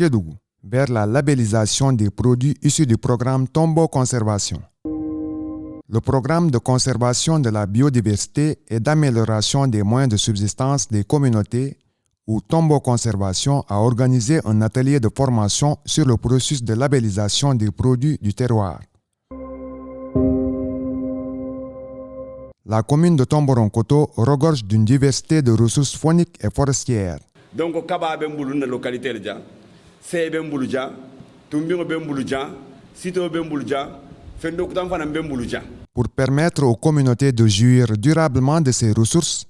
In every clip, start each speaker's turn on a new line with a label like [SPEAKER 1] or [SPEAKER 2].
[SPEAKER 1] Kédougou vers la labellisation des produits issus du programme Tombo Conservation. Le programme de conservation de la biodiversité et d'amélioration des moyens de subsistance des communautés où Tombo Conservation a organisé un atelier de formation sur le processus de labellisation des produits du terroir. La commune de Tomboronkoto regorge d'une diversité de ressources fauniques et forestières.
[SPEAKER 2] Donc, Kaba Bemboulou, la localité, c'est Bemboulouja, Tumbingo Bemboulouja, Sito Bemboulouja, Fendoktam Fanam Bemboulouja.
[SPEAKER 1] Pour permettre aux communautés de jouir durablement de ces ressources,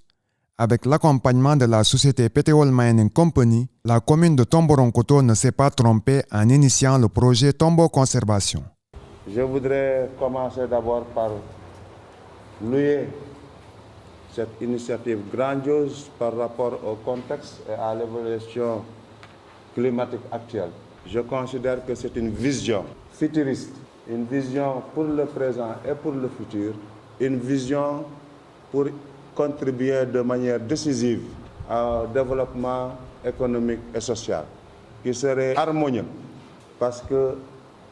[SPEAKER 1] avec l'accompagnement de la société Peteol Mining Company, la commune de Tomboronkoto ne s'est pas trompée en initiant le projet Tombo Conservation.
[SPEAKER 3] Je voudrais commencer d'abord par louer cette initiative grandiose par rapport au contexte et à l'évolution climatique actuelle. Je considère que c'est une vision futuriste, une vision pour le présent et pour le futur, une vision pour contribuer de manière décisive au développement économique et social, qui serait harmonieux parce que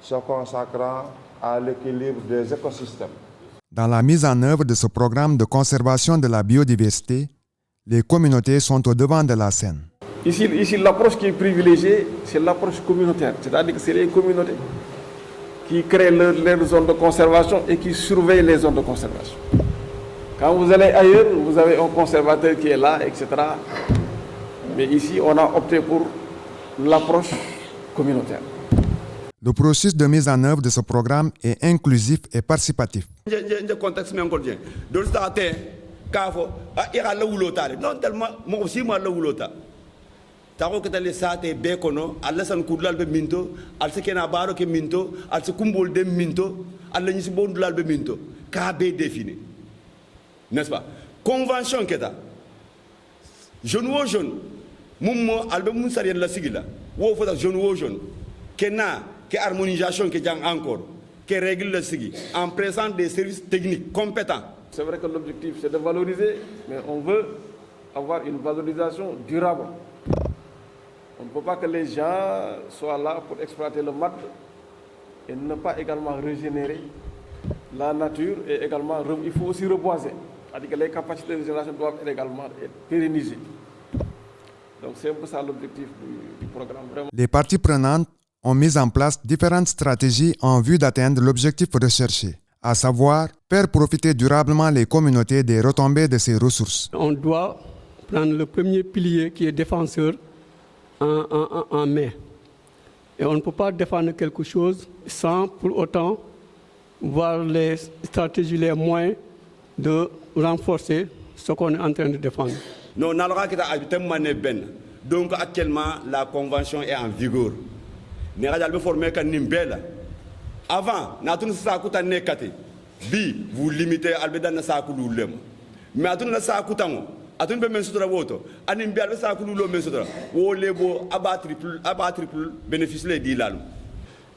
[SPEAKER 3] se consacrant à l'équilibre des écosystèmes.
[SPEAKER 1] Dans la mise en œuvre de ce programme de conservation de la biodiversité, les communautés sont au devant de la scène.
[SPEAKER 4] Ici l'approche qui est privilégiée, c'est l'approche communautaire. C'est-à-dire que c'est les communautés qui créent leurs zones de conservation et qui surveillent les zones de conservation. Quand vous allez ailleurs, vous avez un conservateur qui est là, etc. Mais ici, on a opté pour l'approche communautaire.
[SPEAKER 1] Le processus de mise en œuvre de ce programme est inclusif et participatif.
[SPEAKER 2] Je contexte même encore bien. Donc, non tellement, moi aussi, moi, le boulota. Tako que les sate bekono, alla san kudlal be minto, al se kena baro ke minto, al se kumbol de minto, alla ni bondulal be minto. KB défini. N'est-ce pas? Convention keta. Jeune ou jeune, mummo albe mun sarien la sigila. Wo fota jeune ou jeune. Kena que harmonisation que jang encore, que règle le sigi en présence des services techniques compétents.
[SPEAKER 4] C'est vrai que l'objectif c'est de valoriser, mais on veut avoir une valorisation durable. On ne peut pas que les gens soient là pour exploiter le mat et ne pas également régénérer la nature et également il faut aussi reboiser. C'est-à-dire que les capacités de régénération doivent également être pérennisées. Donc c'est un peu ça l'objectif du programme. Vraiment.
[SPEAKER 1] Les parties prenantes ont mis en place différentes stratégies en vue d'atteindre l'objectif recherché, à savoir faire profiter durablement les communautés des retombées de ces ressources.
[SPEAKER 5] On doit prendre le premier pilier qui est défenseur en main. Et on ne peut pas défendre quelque chose sans pour autant voir les stratégies, les moyens de renforcer ce qu'on est en train de défendre.
[SPEAKER 2] Non, donc actuellement, la convention est en vigueur. Nous avons formé avant, nous avons vous limitez à l'Albeda. Mais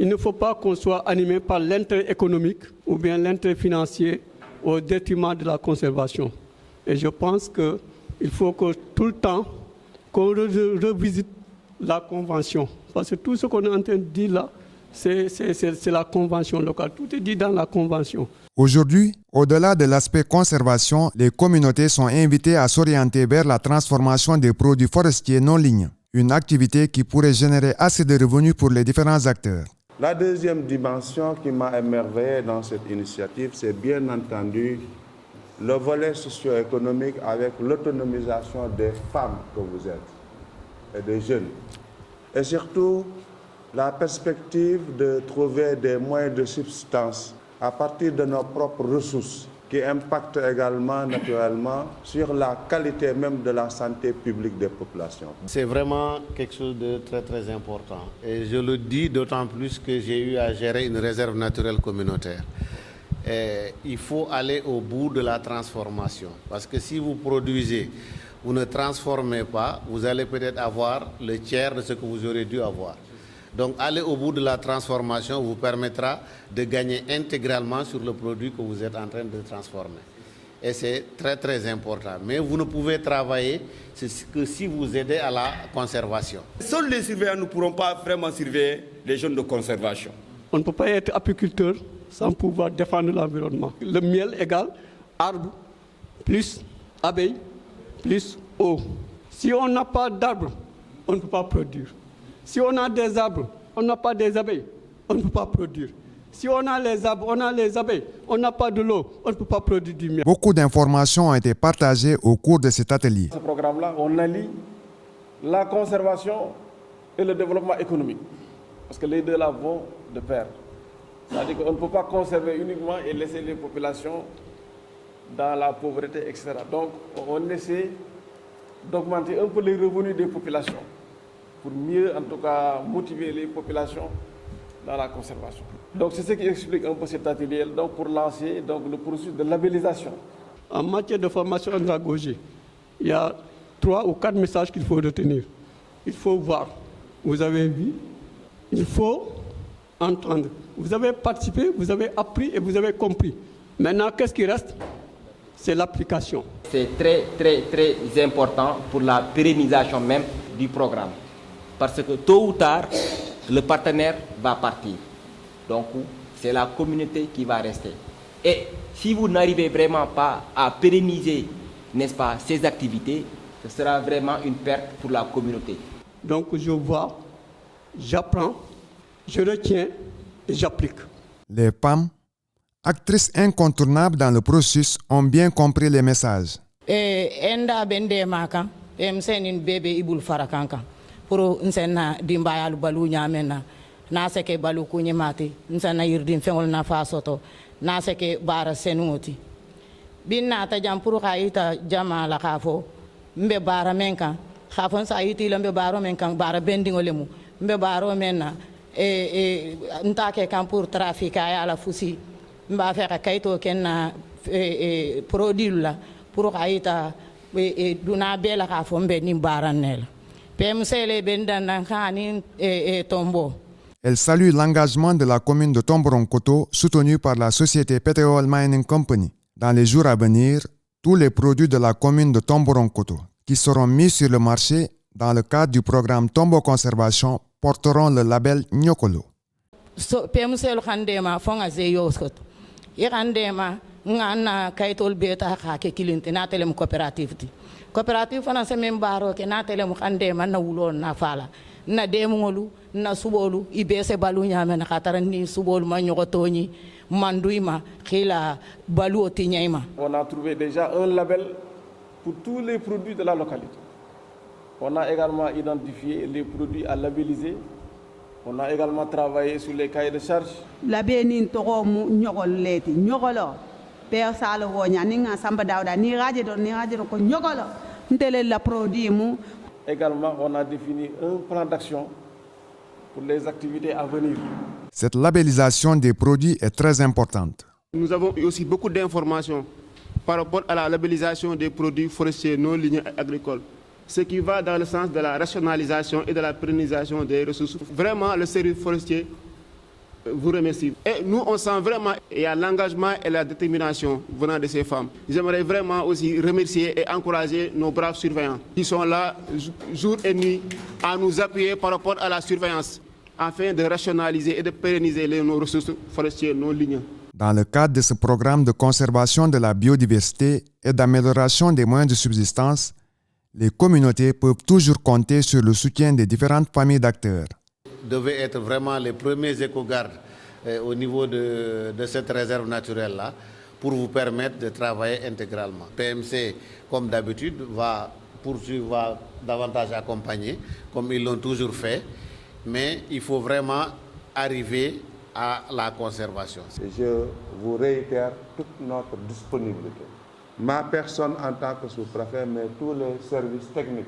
[SPEAKER 5] il ne faut pas qu'on soit animé par l'intérêt économique ou bien l'intérêt financier au détriment de la conservation. Et je pense qu'il faut que tout le temps qu'on revisite la convention. Parce que tout ce qu'on est en train de dire là, c'est la convention locale. Tout est dit dans la convention.
[SPEAKER 1] Aujourd'hui, au-delà de l'aspect conservation, les communautés sont invitées à s'orienter vers la transformation des produits forestiers non lignes, une activité qui pourrait générer assez de revenus pour les différents acteurs.
[SPEAKER 3] La deuxième dimension qui m'a émerveillé dans cette initiative, c'est bien entendu le volet socio-économique avec l'autonomisation des femmes que vous êtes et des jeunes. Et surtout, la perspective de trouver des moyens de subsistance à partir de nos propres ressources qui impactent également naturellement sur la qualité même de la santé publique des populations.
[SPEAKER 6] C'est vraiment quelque chose de très très important et je le dis d'autant plus que j'ai eu à gérer une réserve naturelle communautaire. Et il faut aller au bout de la transformation parce que si vous produisez, vous ne transformez pas, vous allez peut-être avoir le tiers de ce que vous aurez dû avoir. Donc aller au bout de la transformation vous permettra de gagner intégralement sur le produit que vous êtes en train de transformer. Et c'est très très important. Mais vous ne pouvez travailler que si vous aidez à la conservation.
[SPEAKER 2] Seuls les surveillants ne pourront pas vraiment surveiller les zones de conservation.
[SPEAKER 5] On ne peut pas être apiculteur sans pouvoir défendre l'environnement. Le miel égale arbre plus abeille plus eau. Si on n'a pas d'arbres, on ne peut pas produire. Si on a des arbres, on n'a pas des abeilles, on ne peut pas produire. Si on a les arbres, on a les abeilles, on n'a pas de l'eau, on ne peut pas produire du miel.
[SPEAKER 1] Beaucoup d'informations ont été partagées au cours de cet atelier.
[SPEAKER 4] Ce programme-là, on allie la conservation et le développement économique. Parce que les deux là vont de pair. C'est-à-dire qu'on ne peut pas conserver uniquement et laisser les populations dans la pauvreté, etc. Donc, on essaie d'augmenter un peu les revenus des populations pour mieux, en tout cas, motiver les populations dans la conservation. Donc, c'est ce qui explique un peu cet atelier donc, pour lancer donc, le processus de labellisation.
[SPEAKER 5] En matière de formation andragogie, il y a 3 ou 4 messages qu'il faut retenir. Il faut voir, vous avez vu, il faut entendre. Vous avez participé, vous avez appris et vous avez compris. Maintenant, qu'est-ce qui reste? C'est l'application.
[SPEAKER 7] C'est très, très, très important pour la pérennisation même du programme. Parce que tôt ou tard, le partenaire va partir. Donc, c'est la communauté qui va rester. Et si vous n'arrivez vraiment pas à pérenniser, n'est-ce pas, ces activités, ce sera vraiment une perte pour la communauté.
[SPEAKER 5] Donc, je vois, j'apprends, je retiens et j'applique.
[SPEAKER 1] Les PAM, actrices incontournables dans le processus, ont bien compris les messages.
[SPEAKER 8] Enda bende maka msenin bebe ibul farakanka pour nsena dimbayalu balu nyamena na seke balu kunyemati nsena yirdim fengol na fasoto na seke bara senuoti binna ta jam pour kayita jama la khafo mbe bara menka khafon sa yiti lambe baro menka bara bendingolemu mbe baro menna ntake kam pour trafica ya la fusi mba feka kayto kenna produit la pour kayita duna bela khafo mbe ni baranel PMCL bendan khani tombo.
[SPEAKER 1] Elle salue l'engagement de la commune de Tomboronkoto, soutenu par la société Petrol Mining Company. Dans les jours à venir, tous les produits de la commune de Tomboronkoto qui seront mis sur le marché dans le cadre du programme Tombo Conservation porteront le label Nyokolo.
[SPEAKER 8] PMCL khandema fonga zeyo skot. Irandema ngana kaytol beta khake kilinte na telem coopérative ti. Coopérative fana se membaro ke na telem khandema na wulon na fala. Na demolu na subolu ibese balu nyame na khatara ni subolu ma nyogotoni manduima khila balu otinyema.
[SPEAKER 4] On a trouvé déjà un label pour tous les produits de la localité. On a également identifié les produits à labelliser. On a également travaillé sur les cahiers de charges.
[SPEAKER 9] Labelin togo mu nyogol leti nyogolo per sala wonya ninga samba dawda ni radio ko nyogolo ntele la produit mu.
[SPEAKER 4] Également, on a défini un plan d'action pour les activités à venir.
[SPEAKER 1] Cette labellisation des produits est très importante.
[SPEAKER 10] Nous avons eu aussi beaucoup d'informations par rapport à la labellisation des produits forestiers non lignés agricoles, ce qui va dans le sens de la rationalisation et de la pérennisation des ressources. Vraiment, le service forestier vous remercie. Et nous, on sent vraiment il y a l'engagement et la détermination venant de ces femmes. J'aimerais vraiment aussi remercier et encourager nos braves surveillants qui sont là jour et nuit à nous appuyer par rapport à la surveillance afin de rationaliser et de pérenniser nos ressources forestières non lignées.
[SPEAKER 1] Dans le cadre de ce programme de conservation de la biodiversité et d'amélioration des moyens de subsistance, les communautés peuvent toujours compter sur le soutien des différentes familles d'acteurs.
[SPEAKER 6] Devaient être vraiment les premiers éco-gardes au niveau de cette réserve naturelle-là pour vous permettre de travailler intégralement. PMC, comme d'habitude, va davantage accompagner, comme ils l'ont toujours fait, mais il faut vraiment arriver à la conservation.
[SPEAKER 3] Je vous réitère toute notre disponibilité. Ma personne en tant que sous-préfet, mais tous les services techniques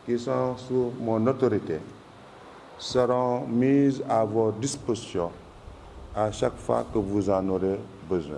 [SPEAKER 3] qui sont sous mon autorité seront mises à vos dispositions à chaque fois que vous en aurez besoin.